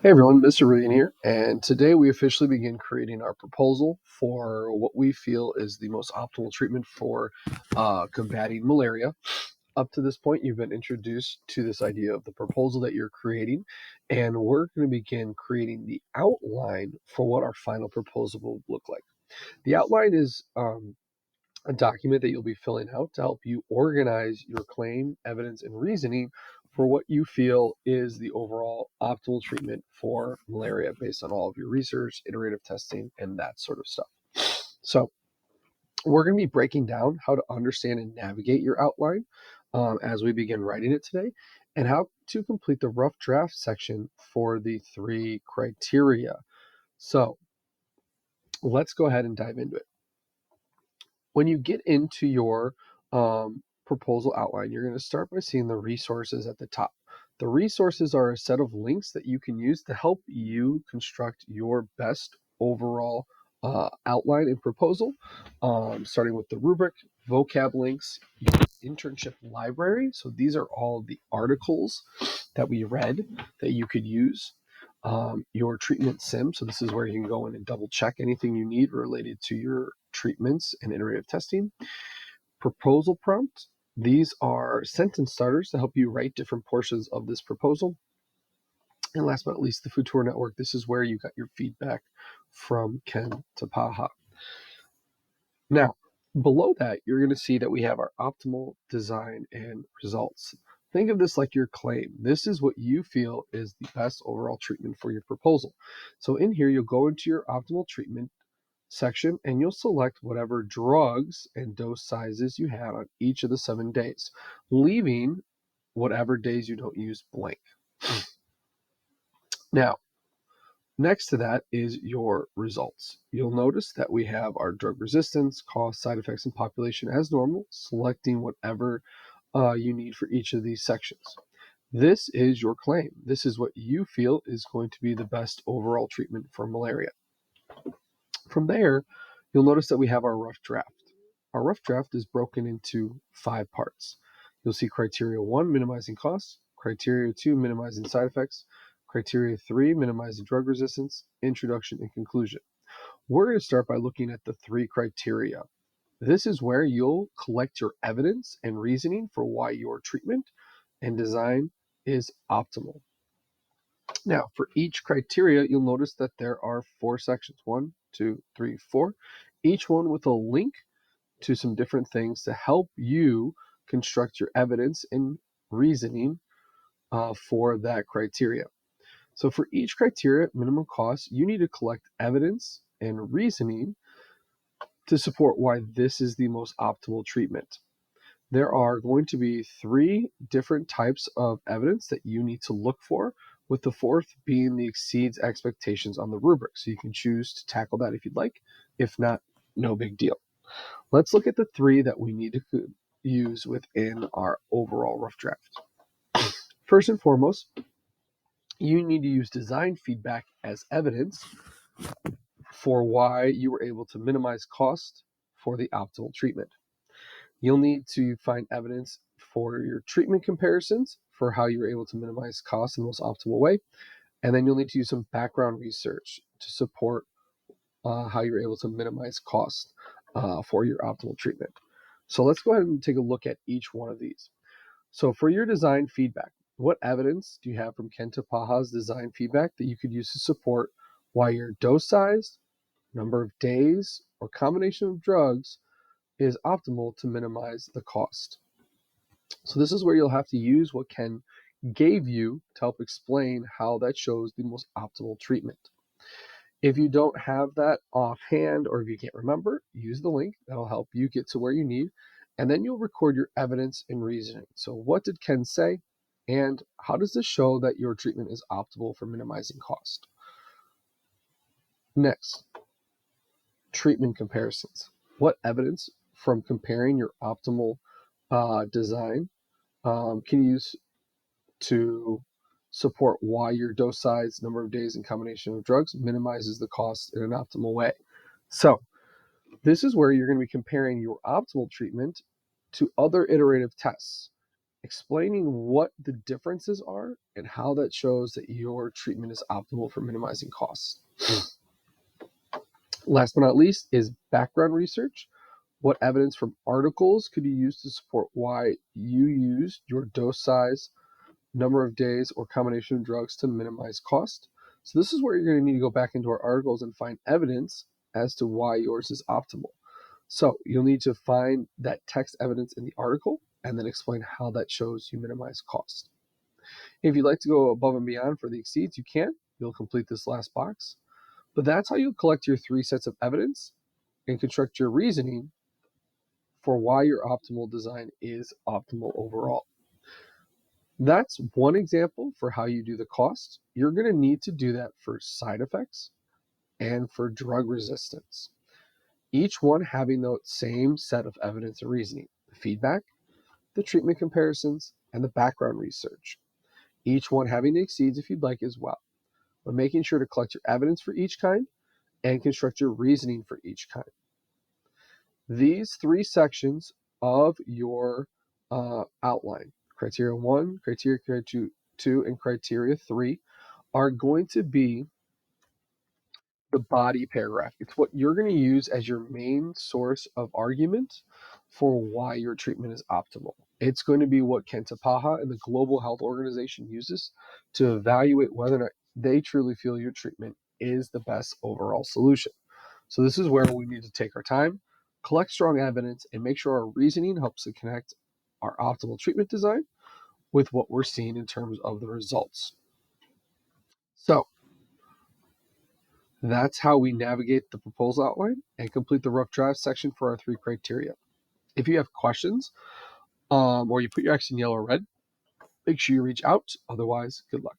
Hey everyone, Mr. Regan here, and today we officially begin creating our proposal for what we feel is the most optimal treatment for combating malaria. Up to this point, you've been introduced to this idea of the proposal that you're creating, and we're going to begin creating the outline for what our final proposal will look like. The outline is a document that you'll be filling out to help you organize your claim, evidence, and reasoning for what you feel is the overall optimal treatment for malaria based on all of your research, iterative testing, and that sort of stuff. So, we're going to be breaking down how to understand and navigate your outline as we begin writing it today, and how to complete the rough draft section for the 3 criteria. So, let's go ahead and dive into it. When you get into your proposal outline, you're going to start by seeing the resources at the top. The resources are a set of links that you can use to help you construct your best overall outline and proposal, starting with the rubric, vocab links, your internship library. So these are all the articles that we read that you could use. Your treatment sim. So this is where you can go in and double check anything you need related to your treatments and iterative testing. Proposal prompt. These are sentence starters to help you write different portions of this proposal. And last but not least, the Futur Network. This is where you got your feedback from Ken Tapaha. Now, below that, you're going to see that we have our optimal design and results. Think of this like your claim. This is what you feel is the best overall treatment for your proposal. So in here, you'll go into your optimal treatment section and you'll select whatever drugs and dose sizes you had on each of the 7 days, leaving whatever days you don't use blank. Now, next to that is your results. You'll notice that we have our drug resistance, cost, side effects, and population as normal, selecting whatever you need for each of these sections. This is your claim. This is what you feel is going to be the best overall treatment for malaria. From there, you'll notice that we have our rough draft. Our rough draft is broken into 5 parts. You'll see criteria 1, minimizing costs, criteria 2, minimizing side effects, criteria 3, minimizing drug resistance, introduction, and conclusion. We're going to start by looking at the 3 criteria. This is where you'll collect your evidence and reasoning for why your treatment and design is optimal. Now, for each criteria, you'll notice that there are 4 sections, 1, 2, 3, 4, each one with a link to some different things to help you construct your evidence and reasoning for that criteria. So for each criteria, minimum cost, you need to collect evidence and reasoning to support why this is the most optimal treatment. There are going to be 3 different types of evidence that you need to look for, with the 4th being the exceeds expectations on the rubric. So you can choose to tackle that if you'd like. If not, no big deal. Let's look at the 3 that we need to use within our overall rough draft. First and foremost, you need to use design feedback as evidence for why you were able to minimize cost for the optimal treatment. You'll need to find evidence for your treatment comparisons for how you were able to minimize costs in the most optimal way. And then you'll need to use some background research to support how you're able to minimize cost for your optimal treatment. So let's go ahead and take a look at each one of these. So for your design feedback, what evidence do you have from Ken Tapaha's design feedback that you could use to support why your dose size, number of days, or combination of drugs is optimal to minimize the cost? So this is where you'll have to use what Ken gave you to help explain how that shows the most optimal treatment. If you don't have that offhand, or if you can't remember, use the link. That'll help you get to where you need. And then you'll record your evidence and reasoning. So what did Ken say? And how does this show that your treatment is optimal for minimizing cost? Next, treatment comparisons. What evidence from comparing your optimal design can you use to support why your dose size, number of days, and combination of drugs minimizes the cost in an optimal way? So this is where you're going to be comparing your optimal treatment to other iterative tests. explaining what the differences are and how that shows that your treatment is optimal for minimizing costs. Last but not least is background research. What evidence from articles could you use to support why you used your dose size, number of days, or combination of drugs to minimize cost? So this is where you're going to need to go back into our articles and find evidence as to why yours is optimal. So you'll need to find that text evidence in the article and then explain how that shows you minimize cost. If you'd like to go above and beyond for the exceeds, you can. You'll complete this last box. But that's how you'll collect your 3 sets of evidence and construct your reasoning for why your optimal design is optimal overall. That's one example for how you do the cost. You're going to need to do that for side effects and for drug resistance. Each one having the same set of evidence and reasoning, the feedback, the treatment comparisons, and the background research. Each one having the exceeds if you'd like as well, but making sure to collect your evidence for each kind and construct your reasoning for each kind. These 3 sections of your outline, criteria 1, criteria 2, and criteria 3, are going to be the body paragraph. It's what you're going to use as your main source of argument for why your treatment is optimal. It's going to be what Kenta Paha and the Global Health Organization uses to evaluate whether or not they truly feel your treatment is the best overall solution. So this is where we need to take our time, collect strong evidence, and make sure our reasoning helps to connect our optimal treatment design with what we're seeing in terms of the results. So that's how we navigate the proposal outline and complete the rough draft section for our 3 criteria. If you have questions or you put your X in yellow or red, make sure you reach out. Otherwise, good luck.